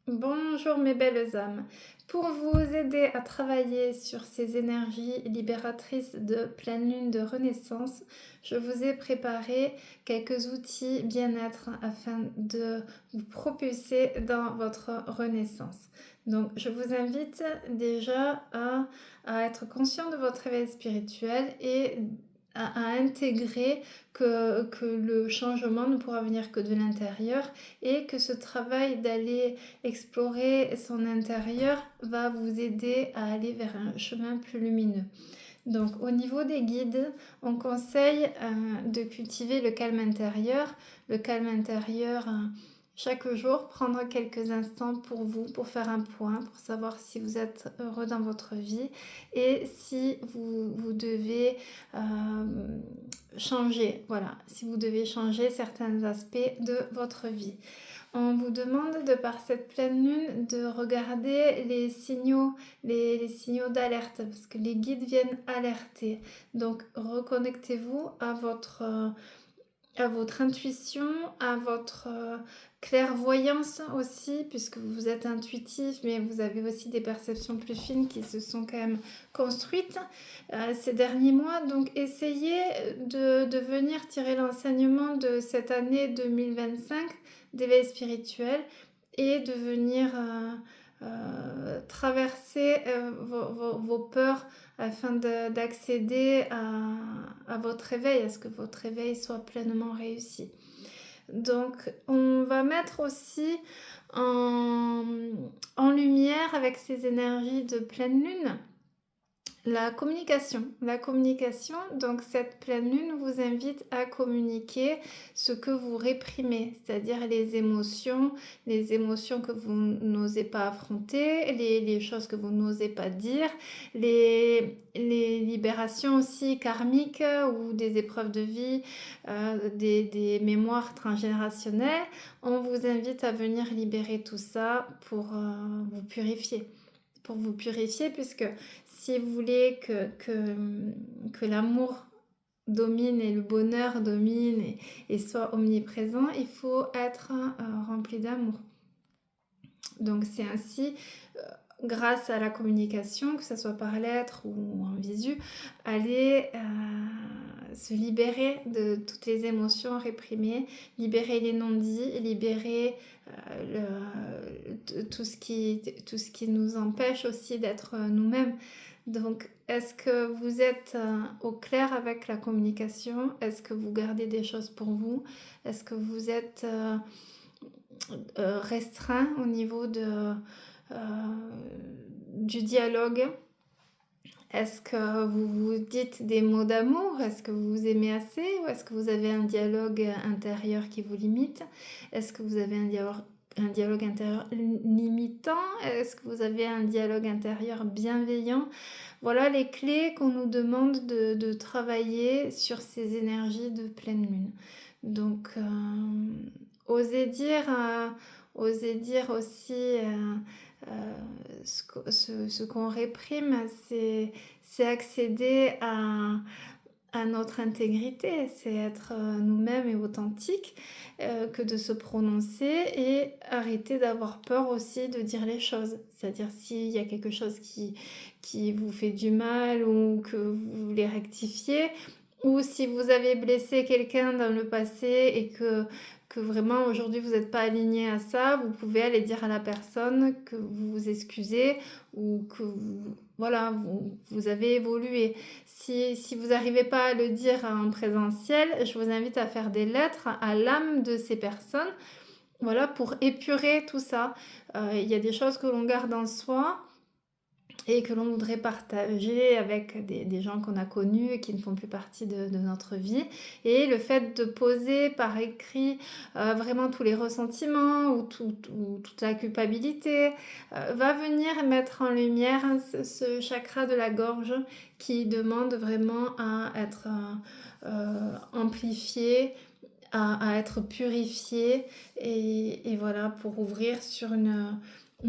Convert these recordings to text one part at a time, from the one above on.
Bonjour mes belles âmes. Pour vous aider à travailler sur ces énergies libératrices de pleine lune de renaissance, je vous ai préparé quelques outils bien-être afin de vous propulser dans votre renaissance. Donc je vous invite déjà à être conscient de votre éveil spirituel et à intégrer que le changement ne pourra venir que de l'intérieur et que ce travail d'aller explorer son intérieur va vous aider à aller vers un chemin plus lumineux. Donc au niveau des guides, on conseille de cultiver le calme intérieur. Le calme intérieur, chaque jour, prendre quelques instants pour vous, pour faire un point, pour savoir si vous êtes heureux dans votre vie et si vous devez changer, voilà, si vous devez changer certains aspects de votre vie. On vous demande, de par cette pleine lune, de regarder les signaux d'alerte, parce que les guides viennent alerter. Donc, reconnectez-vous à votre intuition, à votre clairvoyance aussi, puisque vous êtes intuitif, mais vous avez aussi des perceptions plus fines qui se sont quand même construites ces derniers mois. Donc, essayez de venir tirer l'enseignement de cette année 2025 d'éveil spirituel et de venir traverser vos peurs afin d'accéder à votre éveil, à ce que votre éveil soit pleinement réussi. Donc, on va mettre aussi en, en lumière avec ces énergies de pleine lune la communication. La communication, donc cette pleine lune vous invite à communiquer ce que vous réprimez, c'est-à-dire les émotions que vous n'osez pas affronter, les choses que vous n'osez pas dire, les libérations aussi karmiques ou des épreuves de vie, des mémoires transgénérationnelles. On vous invite à venir libérer tout ça pour vous purifier. Pour vous purifier, puisque si vous voulez que l'amour domine et le bonheur domine et soit omniprésent, il faut être rempli d'amour. Donc c'est ainsi, grâce à la communication, que ce soit par lettre ou en visu, aller se libérer de toutes les émotions réprimées, libérer les non-dits, libérer tout ce qui nous empêche aussi d'être nous-mêmes. Donc, est-ce que vous êtes au clair avec la communication? Est-ce que vous gardez des choses pour vous? Est-ce que vous êtes restreint au niveau du dialogue? Est-ce que vous vous dites des mots d'amour? Est-ce que vous vous aimez assez? Ou est-ce que vous avez un dialogue intérieur qui vous limite? Est-ce que vous avez un dialogue intérieur limitant? Est-ce que vous avez un dialogue intérieur bienveillant? Voilà les clés qu'on nous demande de travailler sur ces énergies de pleine lune. Donc, osez dire aussi ce qu'on réprime, c'est accéder à notre intégrité, c'est être nous-mêmes et authentique, que de se prononcer et arrêter d'avoir peur aussi de dire les choses. C'est-à-dire s'il y a quelque chose qui vous fait du mal ou que vous voulez rectifier, ou si vous avez blessé quelqu'un dans le passé et que vraiment aujourd'hui vous n'êtes pas aligné à ça, vous pouvez aller dire à la personne que vous vous excusez ou que voilà, vous avez évolué. Si vous n'arrivez pas à le dire en présentiel, je vous invite à faire des lettres à l'âme de ces personnes, voilà, pour épurer tout ça. Il y a des choses que l'on garde en soi et que l'on voudrait partager avec des gens qu'on a connus et qui ne font plus partie de notre vie. Et le fait de poser par écrit vraiment tous les ressentiments ou toute la culpabilité va venir mettre en lumière ce chakra de la gorge qui demande vraiment à être amplifié, à être purifié et voilà, pour ouvrir sur une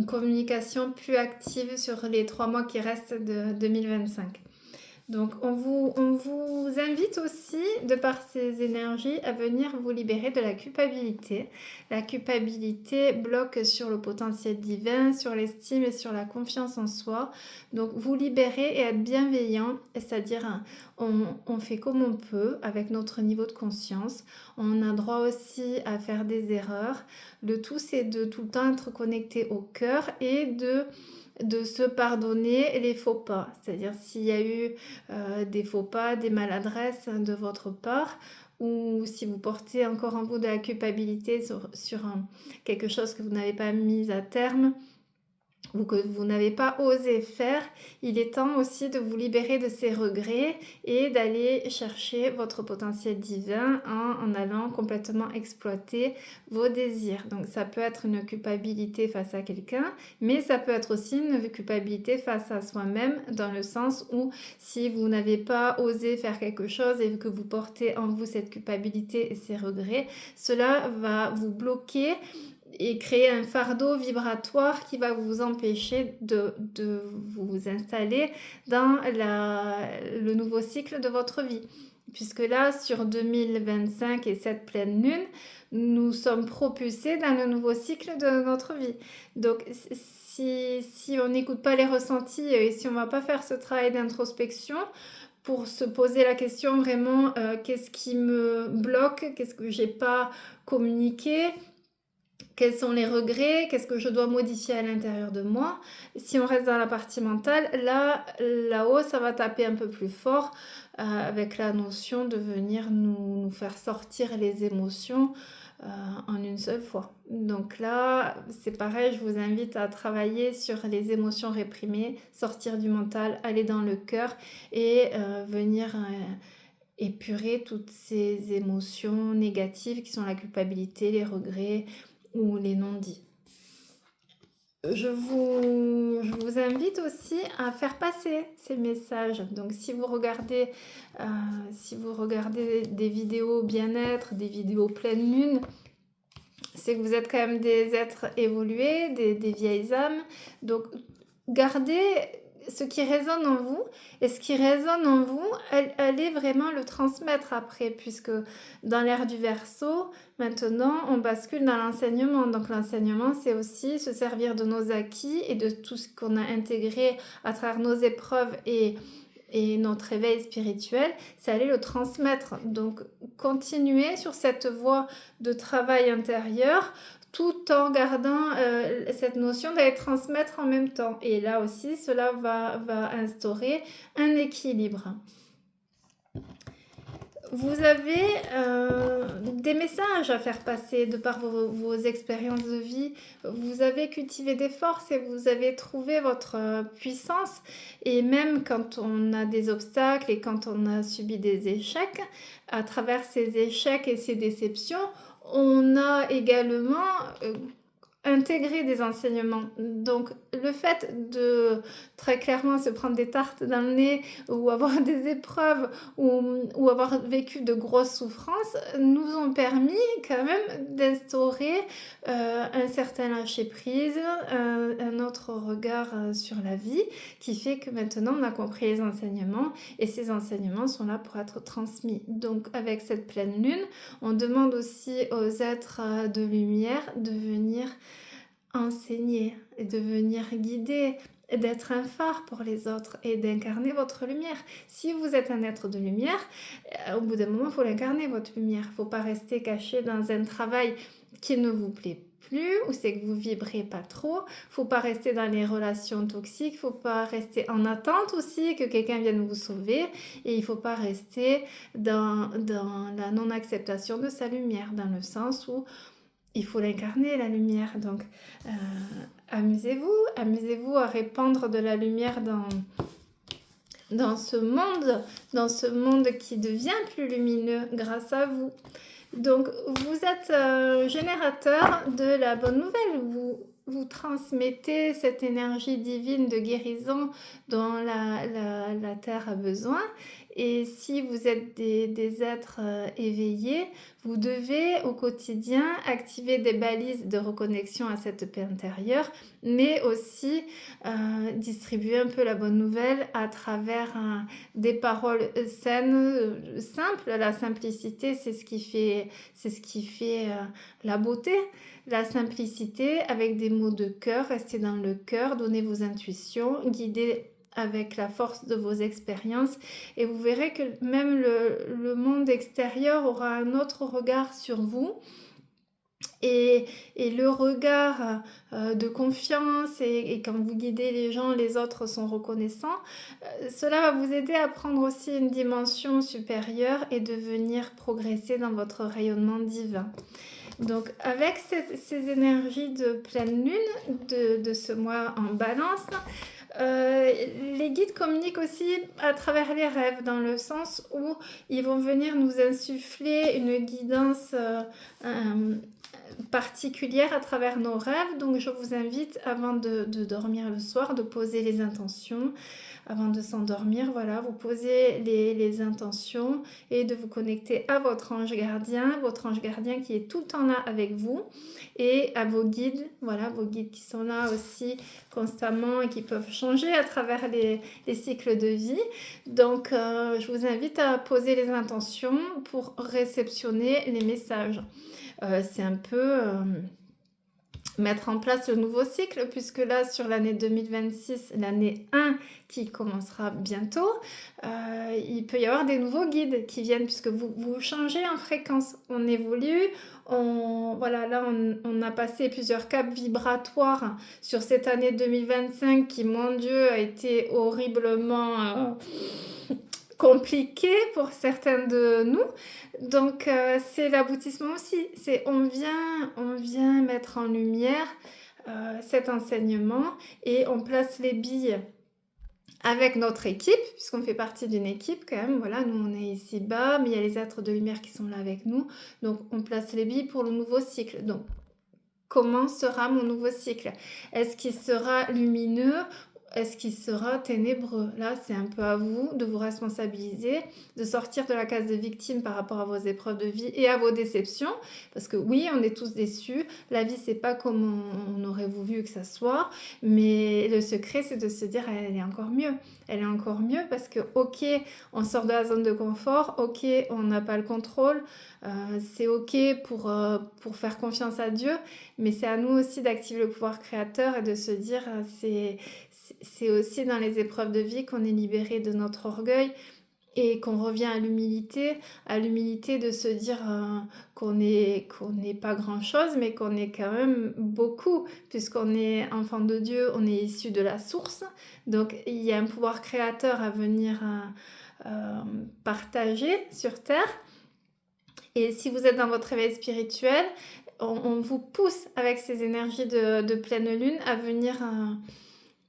communication plus active sur les 3 mois qui restent de 2025. Donc, on vous invite aussi, de par ces énergies, à venir vous libérer de la culpabilité. La culpabilité bloque sur le potentiel divin, sur l'estime et sur la confiance en soi. Donc, vous libérer et être bienveillant, c'est-à-dire on fait comme on peut avec notre niveau de conscience. On a droit aussi à faire des erreurs. Le tout, c'est de tout le temps être connecté au cœur et de se pardonner les faux pas. C'est-à-dire s'il y a eu des faux pas, des maladresses de votre part, ou si vous portez encore en vous de la culpabilité sur quelque chose que vous n'avez pas mis à terme ou que vous n'avez pas osé faire, il est temps aussi de vous libérer de ces regrets et d'aller chercher votre potentiel divin en allant complètement exploiter vos désirs. Donc ça peut être une culpabilité face à quelqu'un, mais ça peut être aussi une culpabilité face à soi-même, dans le sens où si vous n'avez pas osé faire quelque chose et que vous portez en vous cette culpabilité et ces regrets, cela va vous bloquer et créer un fardeau vibratoire qui va vous empêcher de vous installer dans le nouveau cycle de votre vie. Puisque là, sur 2025 et cette pleine lune, nous sommes propulsés dans le nouveau cycle de notre vie. Donc, si on n'écoute pas les ressentis et si on ne va pas faire ce travail d'introspection, pour se poser la question vraiment, qu'est-ce qui me bloque, qu'est-ce que j'ai pas communiqué, quels sont les regrets, qu'est-ce que je dois modifier à l'intérieur de moi. Si on reste dans la partie mentale, là-haut, ça va taper un peu plus fort avec la notion de venir nous faire sortir les émotions en une seule fois. Donc là, c'est pareil, je vous invite à travailler sur les émotions réprimées, sortir du mental, aller dans le cœur et venir épurer toutes ces émotions négatives qui sont la culpabilité, les regrets ou les non-dits. Je vous invite aussi à faire passer ces messages. Donc si vous regardez des vidéos bien-être, des vidéos pleine lune, c'est que vous êtes quand même des êtres évolués, des vieilles âmes. Donc gardez ce qui résonne en vous, et ce qui résonne en vous, allez vraiment le transmettre après, puisque dans l'ère du Verseau, maintenant, on bascule dans l'enseignement. Donc l'enseignement, c'est aussi se servir de nos acquis et de tout ce qu'on a intégré à travers nos épreuves et notre éveil spirituel, c'est aller le transmettre. Donc continuez sur cette voie de travail intérieur, tout en gardant cette notion d'aller transmettre en même temps. Et là aussi, cela va instaurer un équilibre. Vous avez des messages à faire passer de par vos expériences de vie. Vous avez cultivé des forces et vous avez trouvé votre puissance. Et même quand on a des obstacles et quand on a subi des échecs, à travers ces échecs et ces déceptions, on a également intégrer des enseignements. Donc le fait de très clairement se prendre des tartes dans le nez ou avoir des épreuves ou avoir vécu de grosses souffrances nous ont permis quand même d'instaurer un certain lâcher-prise, un autre regard sur la vie qui fait que maintenant on a compris les enseignements et ces enseignements sont là pour être transmis. Donc avec cette pleine lune, on demande aussi aux êtres de lumière de venir enseigner, de venir guider, d'être un phare pour les autres et d'incarner votre lumière. Si vous êtes un être de lumière, au bout d'un moment, il faut l'incarner, votre lumière. Il ne faut pas rester caché dans un travail qui ne vous plaît plus ou c'est que vous vibrez pas trop. Il ne faut pas rester dans les relations toxiques. Il ne faut pas rester en attente aussi que quelqu'un vienne vous sauver. Et il ne faut pas rester dans la non-acceptation de sa lumière, dans le sens où il faut l'incarner, la lumière. Donc, amusez-vous à répandre de la lumière dans ce monde qui devient plus lumineux grâce à vous. Donc, vous êtes générateur de la bonne nouvelle. Vous transmettez cette énergie divine de guérison dont la Terre a besoin. Et si vous êtes des êtres éveillés, vous devez au quotidien activer des balises de reconnexion à cette paix intérieure, mais aussi distribuer un peu la bonne nouvelle à travers des paroles saines, simples. La simplicité, c'est ce qui fait la beauté. La simplicité avec des mots de cœur, restez dans le cœur, donnez vos intuitions, guidez avec la force de vos expériences et vous verrez que même le monde extérieur aura un autre regard sur vous et, et le regard de confiance et quand vous guidez les gens, les autres sont reconnaissants. Cela va vous aider à prendre aussi une dimension supérieure et de venir progresser dans votre rayonnement divin. Donc avec ces énergies de pleine lune de ce mois en balance, les guides communiquent aussi à travers les rêves, dans le sens où ils vont venir nous insuffler une guidance particulière à travers nos rêves. Donc je vous invite, avant de dormir le soir, de poser les intentions. Avant de s'endormir, voilà, vous posez les intentions et de vous connecter à votre ange gardien qui est tout le temps là avec vous, et à vos guides, voilà, vos guides qui sont là aussi constamment et qui peuvent changer à travers les cycles de vie. Donc, je vous invite à poser les intentions pour réceptionner les messages. C'est un peu mettre en place le nouveau cycle, puisque là, sur l'année 2026, l'année 1 qui commencera bientôt, il peut y avoir des nouveaux guides qui viennent, puisque vous changez en fréquence, on évolue, voilà, là, on a passé plusieurs caps vibratoires sur cette année 2025 qui, mon Dieu, a été horriblement compliqué pour certains de nous. Donc c'est l'aboutissement aussi. On vient mettre en lumière cet enseignement et on place les billes avec notre équipe, puisqu'on fait partie d'une équipe quand même. Voilà, nous on est ici bas, mais il y a les êtres de lumière qui sont là avec nous. Donc on place les billes pour le nouveau cycle. Donc comment sera mon nouveau cycle? Est-ce qu'il sera lumineux? Est-ce qu'il sera ténébreux? Là, c'est un peu à vous de vous responsabiliser, de sortir de la case de victime par rapport à vos épreuves de vie et à vos déceptions. Parce que oui, on est tous déçus. La vie, c'est pas comme on aurait voulu que ça soit. Mais le secret, c'est de se dire, elle est encore mieux. Elle est encore mieux parce que, ok, on sort de la zone de confort. Ok, on n'a pas le contrôle. C'est ok pour faire confiance à Dieu. Mais c'est à nous aussi d'activer le pouvoir créateur et de se dire, c'est aussi dans les épreuves de vie qu'on est libéré de notre orgueil et qu'on revient à l'humilité de se dire qu'on n'est pas grand-chose, mais qu'on est quand même beaucoup, puisqu'on est enfant de Dieu, on est issu de la source. Donc il y a un pouvoir créateur à venir partager sur Terre. Et si vous êtes dans votre réveil spirituel, on vous pousse avec ces énergies de pleine lune à venir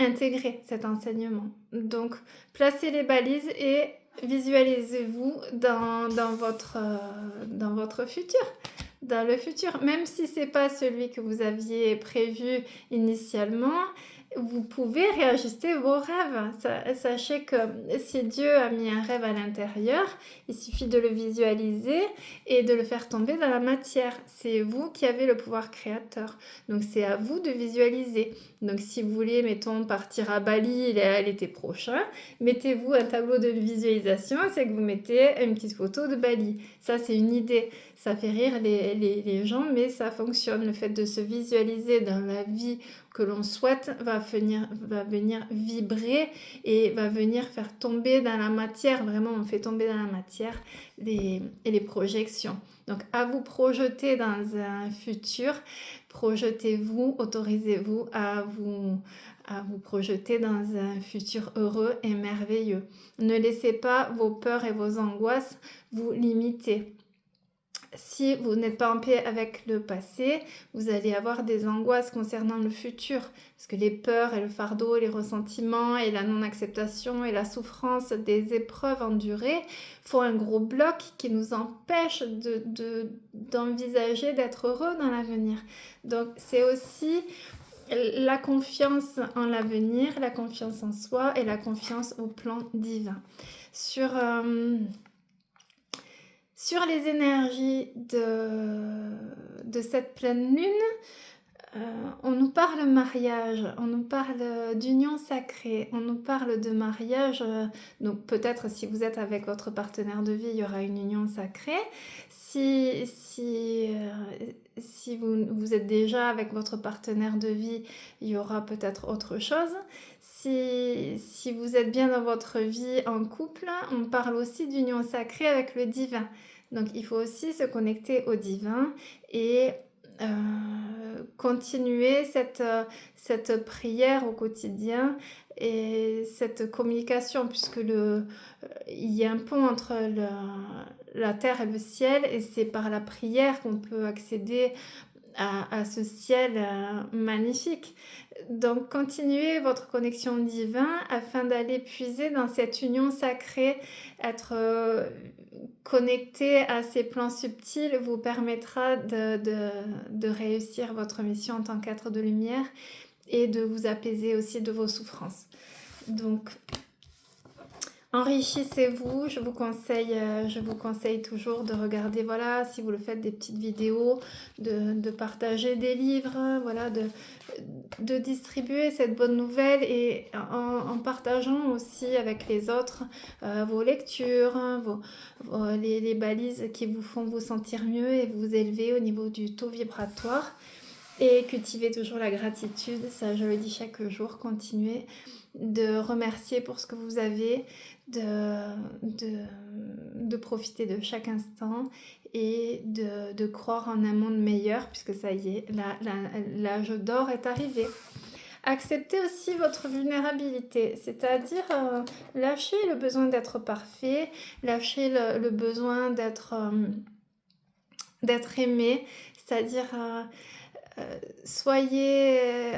intégrer cet enseignement. Donc, placez les balises et visualisez-vous dans votre futur. Dans le futur, même si ce n'est pas celui que vous aviez prévu initialement, vous pouvez réajuster vos rêves. Sachez que si Dieu a mis un rêve à l'intérieur, il suffit de le visualiser et de le faire tomber dans la matière. C'est vous qui avez le pouvoir créateur. Donc c'est à vous de visualiser. Donc si vous voulez, mettons, partir à Bali l'été prochain, mettez-vous un tableau de visualisation, c'est que vous mettez une petite photo de Bali. Ça, c'est une idée. Ça fait rire les gens, mais ça fonctionne. Le fait de se visualiser dans la vie que l'on souhaite va venir vibrer et va venir faire tomber dans la matière. Vraiment, on fait tomber dans la matière les projections. Donc, à vous projeter dans un futur, projetez-vous, autorisez-vous à vous projeter dans un futur heureux et merveilleux. Ne laissez pas vos peurs et vos angoisses vous limiter. Si vous n'êtes pas en paix avec le passé, vous allez avoir des angoisses concernant le futur. Parce que les peurs et le fardeau, les ressentiments et la non-acceptation et la souffrance des épreuves endurées font un gros bloc qui nous empêche d'envisager d'être heureux dans l'avenir. Donc c'est aussi la confiance en l'avenir, la confiance en soi et la confiance au plan divin. sur les énergies de cette pleine lune. On nous parle mariage, on nous parle d'union sacrée, on nous parle de mariage. Donc peut-être si vous êtes avec votre partenaire de vie, il y aura une union sacrée. Si vous êtes déjà avec votre partenaire de vie, il y aura peut-être autre chose. Si vous êtes bien dans votre vie en couple, on parle aussi d'union sacrée avec le divin. Donc il faut aussi se connecter au divin et continuer cette prière au quotidien et cette communication, puisque il y a un pont entre la terre et le ciel, et c'est par la prière qu'on peut accéder à ce ciel magnifique. Donc continuez votre connexion divine afin d'aller puiser dans cette union sacrée. Être connecté à ces plans subtils vous permettra de réussir votre mission en tant qu'être de lumière et de vous apaiser aussi de vos souffrances. Donc enrichissez-vous, je vous conseille toujours de regarder, voilà, si vous le faites, des petites vidéos, de partager des livres, voilà, de distribuer cette bonne nouvelle et en partageant aussi avec les autres vos lectures, les balises qui vous font vous sentir mieux et vous élever au niveau du taux vibratoire. Et cultivez toujours la gratitude, ça je le dis chaque jour, continuez de remercier pour ce que vous avez, de profiter de chaque instant et de croire en un monde meilleur, puisque ça y est, l'âge d'or est arrivé. Acceptez aussi votre vulnérabilité, c'est-à-dire lâchez le besoin d'être parfait, lâchez le besoin d'être aimé, c'est-à-dire soyez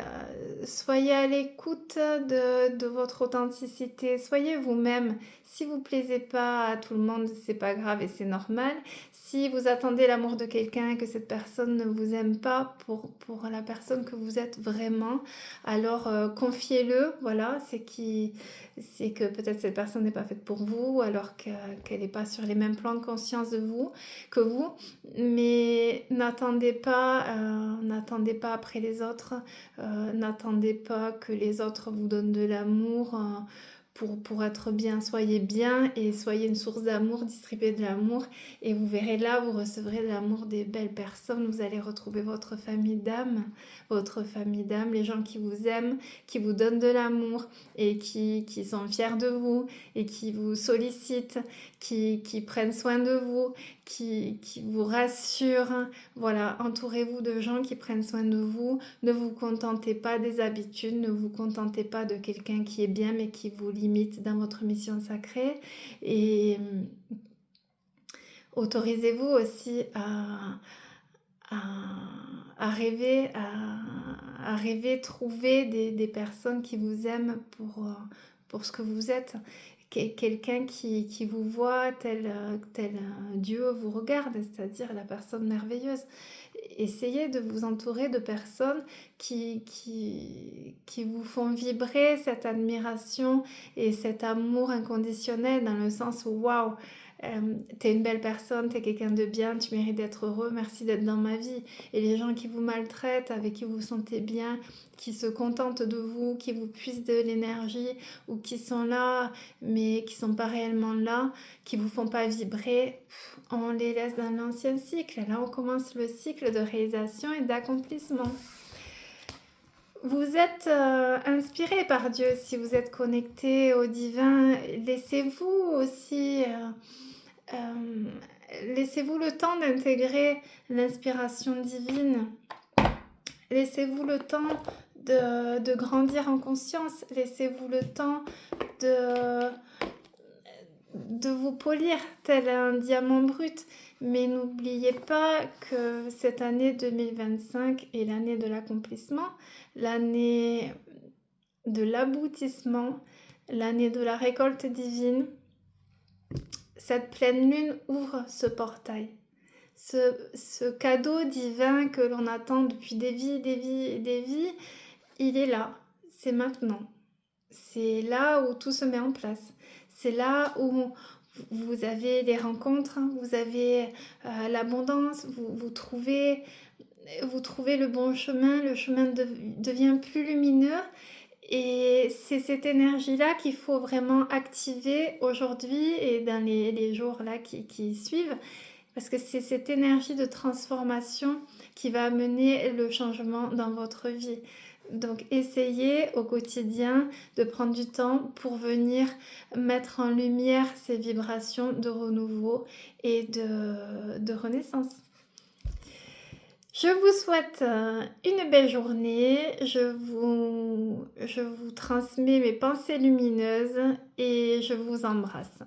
à l'écoute de votre authenticité, soyez vous-même. Si vous ne plaisez pas à tout le monde, c'est pas grave et c'est normal. Si vous attendez l'amour de quelqu'un et que cette personne ne vous aime pas pour la personne que vous êtes vraiment, alors confiez-le, voilà, c'est que peut-être cette personne n'est pas faite pour vous, alors qu'elle n'est pas sur les mêmes plans de conscience que vous, mais n'attendez pas après les autres, n'attendez pas que les autres vous donnent de l'amour pour être bien. Soyez bien et soyez une source d'amour, distribuez de l'amour et vous verrez là, vous recevrez de l'amour des belles personnes, vous allez retrouver votre famille d'âme, les gens qui vous aiment, qui vous donnent de l'amour et qui sont fiers de vous et qui vous sollicitent, qui prennent soin de vous, qui vous rassurent. Voilà, entourez-vous de gens qui prennent soin de vous. Ne vous contentez pas des habitudes, ne vous contentez pas de quelqu'un qui est bien mais qui vous limite dans votre mission sacrée. Et autorisez-vous aussi à rêver, trouver des personnes qui vous aiment pour ce que vous êtes. Quelqu'un qui vous voit tel Dieu vous regarde, c'est-à-dire la personne merveilleuse. Essayez de vous entourer de personnes qui vous font vibrer cette admiration et cet amour inconditionnel, dans le sens où waouh, t'es une belle personne, t'es quelqu'un de bien, tu mérites d'être heureux, merci d'être dans ma vie. Et les gens qui vous maltraitent, avec qui vous vous sentez bien, qui se contentent de vous, qui vous puisent de l'énergie, ou qui sont là mais qui sont pas réellement là, qui vous font pas vibrer, on les laisse dans l'ancien cycle. Là on commence le cycle de réalisation et d'accomplissement. Vous êtes inspiré par Dieu si vous êtes connecté au divin. Laissez-vous aussi laissez-vous le temps d'intégrer l'inspiration divine. Laissez-vous le temps de grandir en conscience. Laissez-vous le temps de vous polir tel un diamant brut. Mais n'oubliez pas que cette année 2025 est l'année de l'accomplissement, l'année de l'aboutissement, l'année de la récolte divine. Cette pleine lune ouvre ce portail, ce cadeau divin que l'on attend depuis des vies, il est là, c'est maintenant. C'est là où tout se met en place. C'est là où vous avez les rencontres, hein, vous avez l'abondance, vous trouvez le bon chemin, le chemin devient plus lumineux et c'est cette énergie-là qu'il faut vraiment activer aujourd'hui et dans les jours là qui suivent, parce que c'est cette énergie de transformation qui va amener le changement dans votre vie. Donc essayez au quotidien de prendre du temps pour venir mettre en lumière ces vibrations de renouveau et de renaissance. Je vous souhaite une belle journée. Je vous transmets mes pensées lumineuses et je vous embrasse.